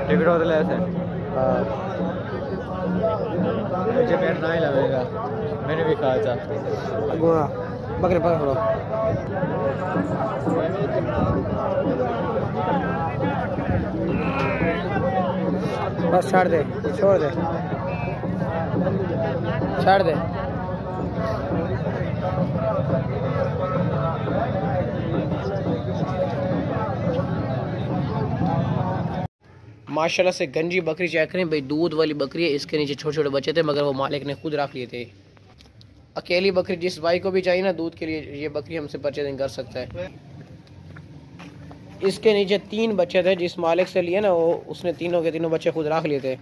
Ticket होता है ऐसे। मुझे पेट ना ही लगेगा, मैंने भी कहा था। गोरा बकरे पकड़ो। बस छोड़ दे, छोड़ दे, छोड़ दे। माशाल्लाह से गंजी बकरी चेक करें भाई, दूध वाली बकरी है। इसके नीचे छोटे छोटे बच्चे थे मगर वो मालिक ने खुद रख लिए थे। अकेली बकरी जिस भाई को भी चाहिए ना दूध के लिए, ये बकरी हमसे परचेजिंग कर सकता है। इसके नीचे 3 बच्चे थे, जिस मालिक से लिए ना वो उसने तीनों के तीनों बच्चे खुद रख लिए थे।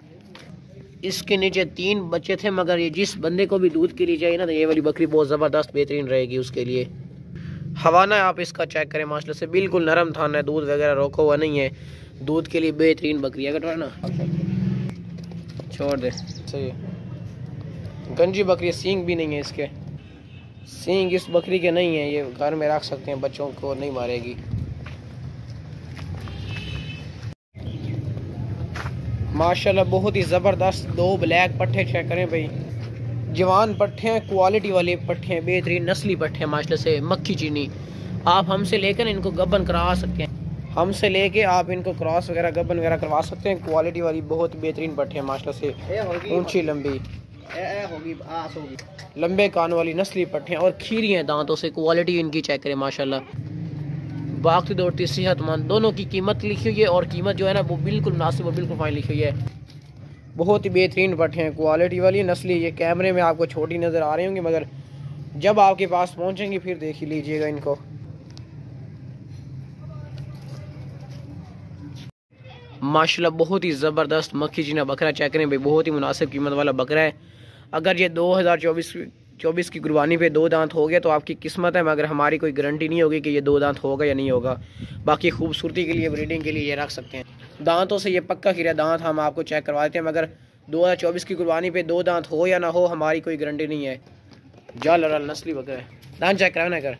इसके नीचे 3 बच्चे थे मगर ये जिस बंदे को भी दूध के लिए चाहिए ना तो ये वाली बकरी बहुत ज़बरदस्त बेहतरीन रहेगी उसके लिए। हवाना आप इसका चेक करें, माशाल्लाह से बिल्कुल नरम थाना है, दूध वगैरह रोका हुआ नहीं है। दूध के लिए बेहतरीन बकरी है। अगर ना छोड़ दे, सही है। गंजी बकरी, सींग भी नहीं है इसके, सींग इस बकरी के नहीं है। ये घर में रख सकते हैं, बच्चों को नहीं मारेगी। माशाल्लाह बहुत ही ज़बरदस्त 2 ब्लैक पट्ठे चेक करें भाई, जवान पट्ठे हैं, क्वालिटी वाले पट्ठे हैं, बेहतरीन नस्ली पट्ठे हैं माशाल्लाह से। मक्खी चीनी आप हमसे लेकर इनको गबन करवा सकते हैं, हमसे लेके आप इनको क्रॉस वगैरह गबन वगैरह करवा सकते हैं। क्वालिटी वाली बहुत बेहतरीन पट्ठे हैं माशाल्लाह से, ऊंची लंबी होगी, लंबे कान वाली नस्ली पट्ठे हैं और खीरी हैं दांतों से। क्वालिटी इनकी चेक करें माशाल्लाह, बागती दौड़ती सेहतमंद। दोनों की कीमत लिखी हुई है और कीमत जो है ना वो बिल्कुल मुनासिब और बिल्कुल फाइन लिखी हुई है। बहुत ही बेहतरीन पट्ठे हैं, क्वालिटी वाली नस्ली। ये कैमरे में आपको छोटी नज़र आ रही होंगी मगर जब आपके पास पहुँचेंगी फिर देख ही लीजिएगा इनको। माशाल्लाह बहुत ही ज़बरदस्त मक्खी चीना बकरा चेक करें भाई, बहुत ही मुनासिब कीमत वाला बकरा है। अगर ये 2024 की कुर्बानी पे 2 दांत हो गया तो आपकी किस्मत है, मगर हमारी कोई गारंटी नहीं होगी कि ये 2 दांत होगा या नहीं होगा। बाकी खूबसूरती के लिए, ब्रीडिंग के लिए ये रख सकते हैं। दांतों से ये पक्का खीरा दांत हम आपको चेक करवा देते हैं, मगर 2024 की कुर्बानी पे 2 दांत हो या ना हो हमारी कोई गारंटी नहीं है। जाल नस्ली बकरा है, दांत चेक कराना कर,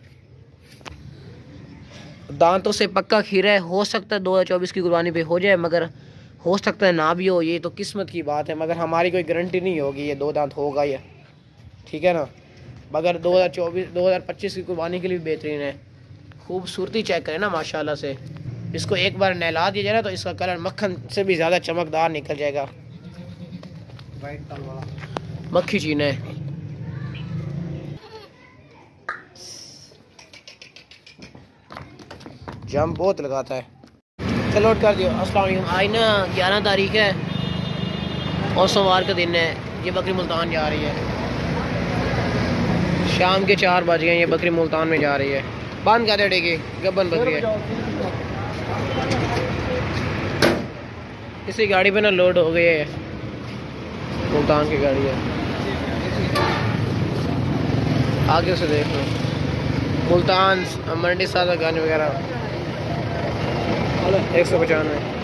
दांतों से पक्का खीरा है। हो सकता है 2024 की कुर्बानी पे हो जाए मगर हो सकता है ना भी हो, ये तो किस्मत की बात है, मगर हमारी कोई गारंटी नहीं होगी ये 2 दांत होगा या, ठीक है ना। मगर 2025 की कुर्बानी के लिए बेहतरीन है। खूबसूरती चेक करें ना माशाल्लाह से, इसको एक बार नहला दिया जाए ना तो इसका कलर मक्खन से भी ज़्यादा चमकदार निकल जाएगा। मक्खी चीना है, जम बहुत लगाता है। चलो नोट कर दियो। अस्सलाम वालेकुम। आज ना 11 तारीख है और सोमवार का दिन है। ये बकरी मुल्तान जा रही है, शाम के 4 बज गए, ये बकरी मुल्तान में जा रही है। बंद कर देगी, गब्बन बकरी है। इसी गाड़ी पे ना लोड हो गई है, मुल्तान की गाड़ी है। आगे से देख लो, मुल्तान मंडी सादा गाने वगैरह 195।